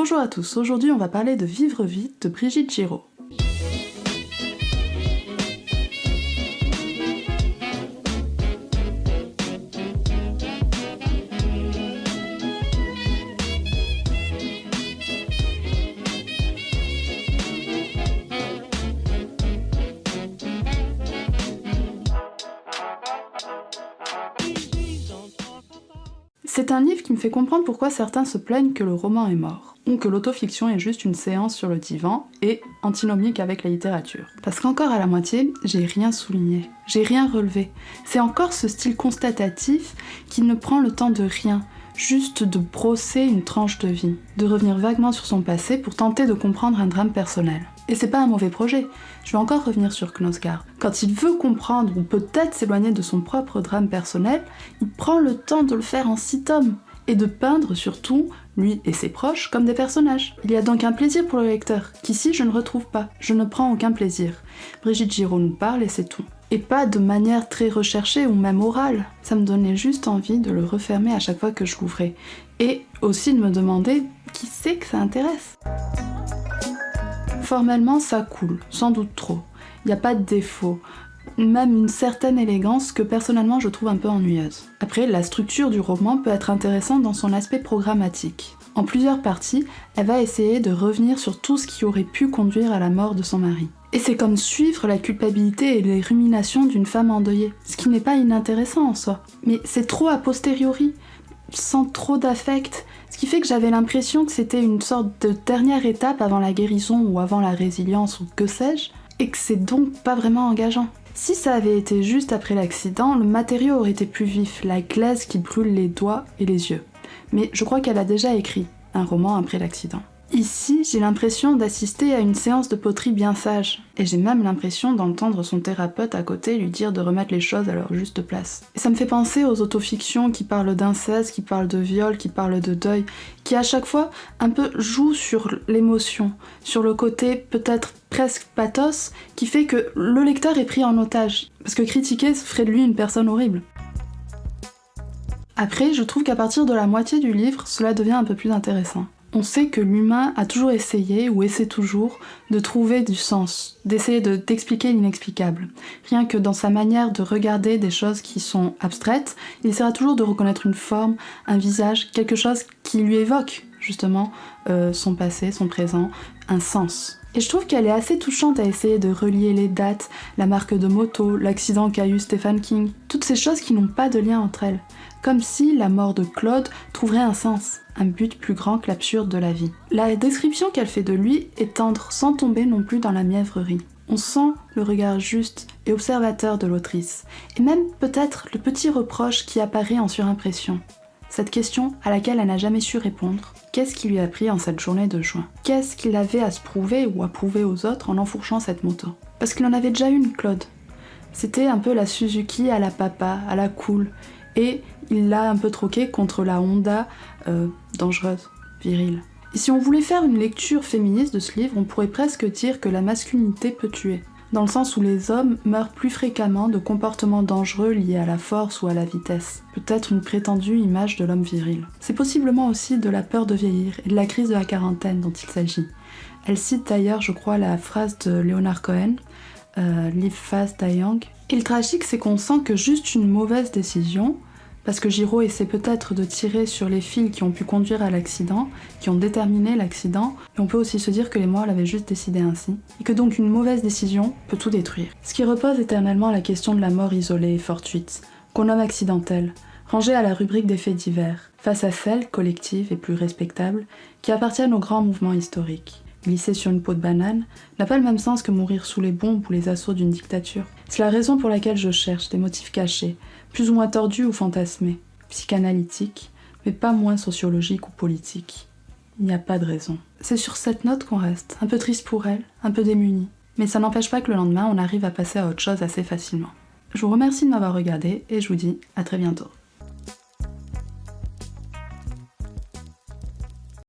Bonjour à tous, aujourd'hui on va parler de Vivre vite de Brigitte Giraud. C'est un livre qui me fait comprendre pourquoi certains se plaignent que le roman est mort, ou que l'autofiction est juste une séance sur le divan et antinomique avec la littérature. Parce qu'encore à la moitié, j'ai rien souligné, j'ai rien relevé. C'est encore ce style constatatif qui ne prend le temps de rien, juste de brosser une tranche de vie, de revenir vaguement sur son passé pour tenter de comprendre un drame personnel. Et c'est pas un mauvais projet, je vais encore revenir sur Knausgaard. Quand il veut comprendre ou peut-être s'éloigner de son propre drame personnel, il prend le temps de le faire en 6 tomes, et de peindre surtout, lui et ses proches, comme des personnages. Il y a donc un plaisir pour le lecteur, qu'ici je ne retrouve pas, je ne prends aucun plaisir. Brigitte Giraud nous parle et c'est tout. Et pas de manière très recherchée ou même orale, ça me donnait juste envie de le refermer à chaque fois que je l'ouvrais. Et aussi de me demander qui c'est que ça intéresse. Formellement, ça coule, sans doute trop. Il n'y a pas de défaut, même une certaine élégance que personnellement je trouve un peu ennuyeuse. Après, la structure du roman peut être intéressante dans son aspect programmatique. En plusieurs parties, elle va essayer de revenir sur tout ce qui aurait pu conduire à la mort de son mari. Et c'est comme suivre la culpabilité et les ruminations d'une femme endeuillée, ce qui n'est pas inintéressant en soi. Mais c'est trop a posteriori, sans trop d'affect, ce qui fait que j'avais l'impression que c'était une sorte de dernière étape avant la guérison ou avant la résilience ou que sais-je, et que c'est donc pas vraiment engageant. Si ça avait été juste après l'accident, le matériau aurait été plus vif, la glaise qui brûle les doigts et les yeux. Mais je crois qu'elle a déjà écrit un roman après l'accident. Ici, j'ai l'impression d'assister à une séance de poterie bien sage, et j'ai même l'impression d'entendre son thérapeute à côté lui dire de remettre les choses à leur juste place. Et ça me fait penser aux autofictions qui parlent d'inceste, qui parlent de viol, qui parlent de deuil, qui à chaque fois un peu jouent sur l'émotion, sur le côté peut-être presque pathos, qui fait que le lecteur est pris en otage, parce que critiquer ferait de lui une personne horrible. Après, je trouve qu'à partir de la moitié du livre, cela devient un peu plus intéressant. On sait que l'humain a toujours essayé, ou essaie toujours, de trouver du sens, d'essayer d'expliquer l'inexplicable. Rien que dans sa manière de regarder des choses qui sont abstraites, il essaiera toujours de reconnaître une forme, un visage, quelque chose qui lui évoque, justement, son passé, son présent, un sens. Et je trouve qu'elle est assez touchante à essayer de relier les dates, la marque de moto, l'accident qu'a eu Stephen King, toutes ces choses qui n'ont pas de lien entre elles. Comme si la mort de Claude trouverait un sens, un but plus grand que l'absurde de la vie. La description qu'elle fait de lui est tendre sans tomber non plus dans la mièvrerie. On sent le regard juste et observateur de l'autrice, et même peut-être le petit reproche qui apparaît en surimpression. Cette question à laquelle elle n'a jamais su répondre. Qu'est-ce qui lui a pris en cette journée de juin? Qu'est-ce qu'il avait à se prouver ou à prouver aux autres en enfourchant cette moto? Parce qu'il en avait déjà une, Claude. C'était un peu la Suzuki à la papa, à la cool, et il l'a un peu troquée contre la Honda dangereuse, virile. Et si on voulait faire une lecture féministe de ce livre, on pourrait presque dire que la masculinité peut tuer, dans le sens où les hommes meurent plus fréquemment de comportements dangereux liés à la force ou à la vitesse. Peut-être une prétendue image de l'homme viril. C'est possiblement aussi de la peur de vieillir et de la crise de la quarantaine dont il s'agit. Elle cite d'ailleurs, je crois, la phrase de Leonard Cohen, Live fast, die young. Et le tragique, c'est qu'on sent que juste une mauvaise décision, parce que Giraud essaie peut-être de tirer sur les fils qui ont pu conduire à l'accident, qui ont déterminé l'accident, et on peut aussi se dire que les morts l'avaient juste décidé ainsi, et que donc une mauvaise décision peut tout détruire. Ce qui repose éternellement à la question de la mort isolée et fortuite, qu'on nomme accidentelle, rangée à la rubrique des faits divers, face à celles, collectives et plus respectables, qui appartiennent aux grands mouvements historiques. Glisser sur une peau de banane n'a pas le même sens que mourir sous les bombes ou les assauts d'une dictature. C'est la raison pour laquelle je cherche des motifs cachés, plus ou moins tordus ou fantasmés, psychanalytiques, mais pas moins sociologiques ou politiques. Il n'y a pas de raison. C'est sur cette note qu'on reste, un peu triste pour elle, un peu démunie. Mais ça n'empêche pas que le lendemain, on arrive à passer à autre chose assez facilement. Je vous remercie de m'avoir regardé et je vous dis à très bientôt.